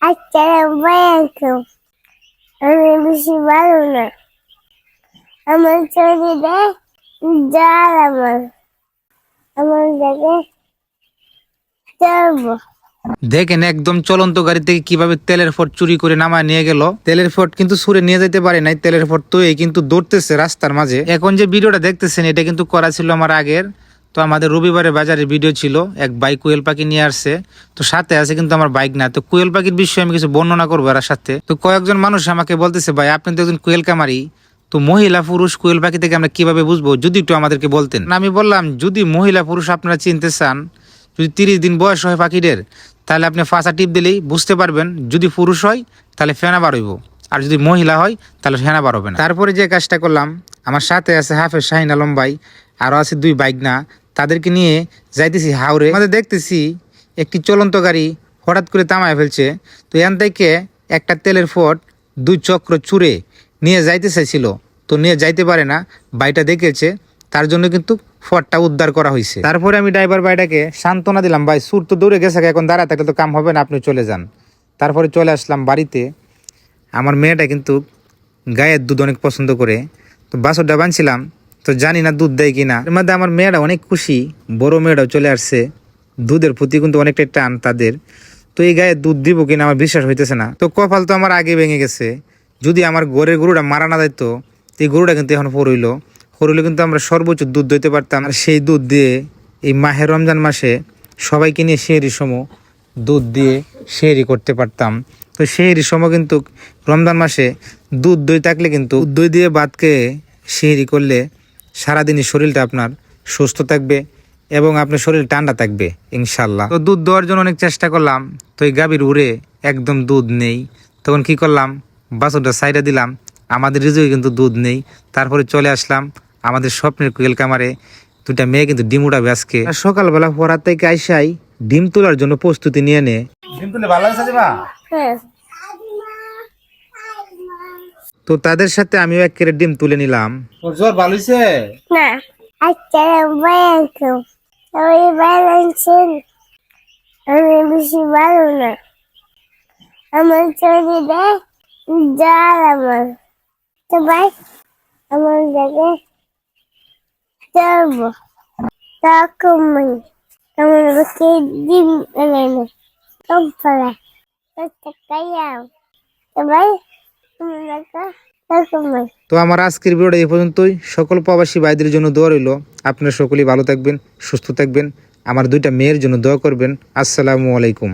আসসালামু আমি বেশি ভালো না। আমার শরীরে জ্বর আমার জায়গায় চলবো। দেখেন একদম চলন্ত গাড়ি থেকে কিভাবে তেলের ফট চুরি করে নামায় নিয়ে গেল। তেলের ফট কিন্তু সুরে নিয়ে যেতে পারে নাই, তেলের ফট তো এই কিন্তু দৌড়তেছে রাস্তার মাঝে। এখন যে ভিডিওটা দেখতেছেন এটা কিন্তু করা ছিল আমার আগের। তো আমাদের রবিবারে বাজারের ভিডিও ছিল, এক ভাই কোয়েল পাখি নিয়ে আসছে, তো সাথে আছে কিন্তু আমার বাইক না। তো কোয়েল পাখির বিষয়ে আমি কিছু বর্ণনা করবো এর সাথে। তো কয়েকজন মানুষ আমাকে বলতেছে ভাই আপনি তো একজন কোয়েল কামারি, তো মহিলা পুরুষ কোয়েল পাখি থেকে আমরা কিভাবে বুঝবো, যদি একটু আমাদেরকে বলতেন। আমি বললাম যদি মহিলা পুরুষ আপনারা চিনতে চান, যদি 30 দিন বয়স হয় পাখিদের, তাহলে আপনি ফাঁসা টিপ দিলেই বুঝতে পারবেন। যদি পুরুষ হয় তাহলে ফেনা বার হইব, আর যদি মহিলা হয় তাহলে ফেনা বার হবে না। তারপরে যে কাজটা করলাম, আমার সাথে আছে হাফেজ শাহিন আলম ভাই, আরও আছে 2 বাইক না, তাদেরকে নিয়ে যাইতেছি হাওড়ে। আমাদের দেখতেছি একটি চলন্ত গাড়ি হঠাৎ করে থামায় ফেলছে। তো এখান থেকে একটা তেলের ফট 2 চক্র চুরে নিয়ে যাইতে চাইছিল, তো নিয়ে যাইতে পারে না, বাইটা দেখেছে, তার জন্য কিন্তু ফটটা উদ্ধার করা হয়েছে। তারপরে আমি ড্রাইভার ভাইটাকে সান্ত্বনা দিলাম, ভাই সুর তো দৌড়ে গেছে, এখন দাঁড়া থাকলে তো কাম হবে না, আপনি চলে যান। তারপরে চলে আসলাম বাড়িতে। আমার মেয়েটা কিন্তু গায়ের দুধ অনেক পছন্দ করে, তো বাছরটা বানছিলাম, তো জানি না দুধ দেয় কিনা। এর মধ্যে আমার মেয়েটা অনেক খুশি, বড় মেয়েটাও চলে আসছে, দুধের প্রতি কিন্তু অনেকটাই টান তাদের। তো এই গায়ে দুধ দিব কিনা আমার বিশ্বাস হইতেছে না। তো কপাল তো আমার আগে ভেঙে গেছে, যদি আমার ঘরের গরুটা মারা না যাইতো, এই গরুটা কিন্তু এখন পড়ইলো কিন্তু আমরা সর্বোচ্চ দুধ দিতে পারতাম। আর সেই দুধ দিয়ে এই মাহে রমজান মাসে সবাইকে নিয়ে সেহরির সময় দুধ দিয়ে সেহরি করতে পারতাম। তো সেহরির সময় কিন্তু রমজান মাসে দুধ দই থাকলে কিন্তু দই দিয়ে ভাতকে সেহরি করলে সারাদিনই শরীরটা আপনার সুস্থ থাকবে এবং আপনার শরীর ঠান্ডা থাকবে ইনশাল্লাহ। তো দুধ দেওয়ার জন্য অনেক চেষ্টা করলাম, তো এই গাভীর উড়ে একদম দুধ নেই। তখন কি করলাম, বাছুরটা সাইডে দিলাম, আমাদের রিজুকে কিন্তু দুধ নেই। তারপরে চলে আসলাম আমাদের স্বপ্নের কোয়েল কামারে, 2টা মেয়ে কিন্তু ডিম উড়াবে আজকে। সকালবেলা পড়ার থেকে আইসাই ডিম তোলার জন্য প্রস্তুতি নিয়ে নে। ডিম তুলে ভালো লাগছে মা? হ্যাঁ। তো তাদের সাথে আমিও 1 ক্যারেট ডিম তুলে নিলাম। তোর জ্বর ভালো হইছে না। আসসালামু আমি ভালো আছেন? আমি বেশি ভালো না। আমার শরীরে জ্বর সবাই আমার জায়গায় চলবো। তখন আমার বাকি ডিম এনে না কম ফেলা কাইয়াও সবাই আমার জায়গায় তখন। তো আমার আজকের ভিডিওটা এই পর্যন্তই। সকল প্রবাসী ভাইদের জন্য দোয়া রইল, আপনারা সকলেই ভালো থাকবেন, সুস্থ থাকবেন। আমার 2টা মেয়ের জন্য দোয়া করবেন। আসসালামু আলাইকুম।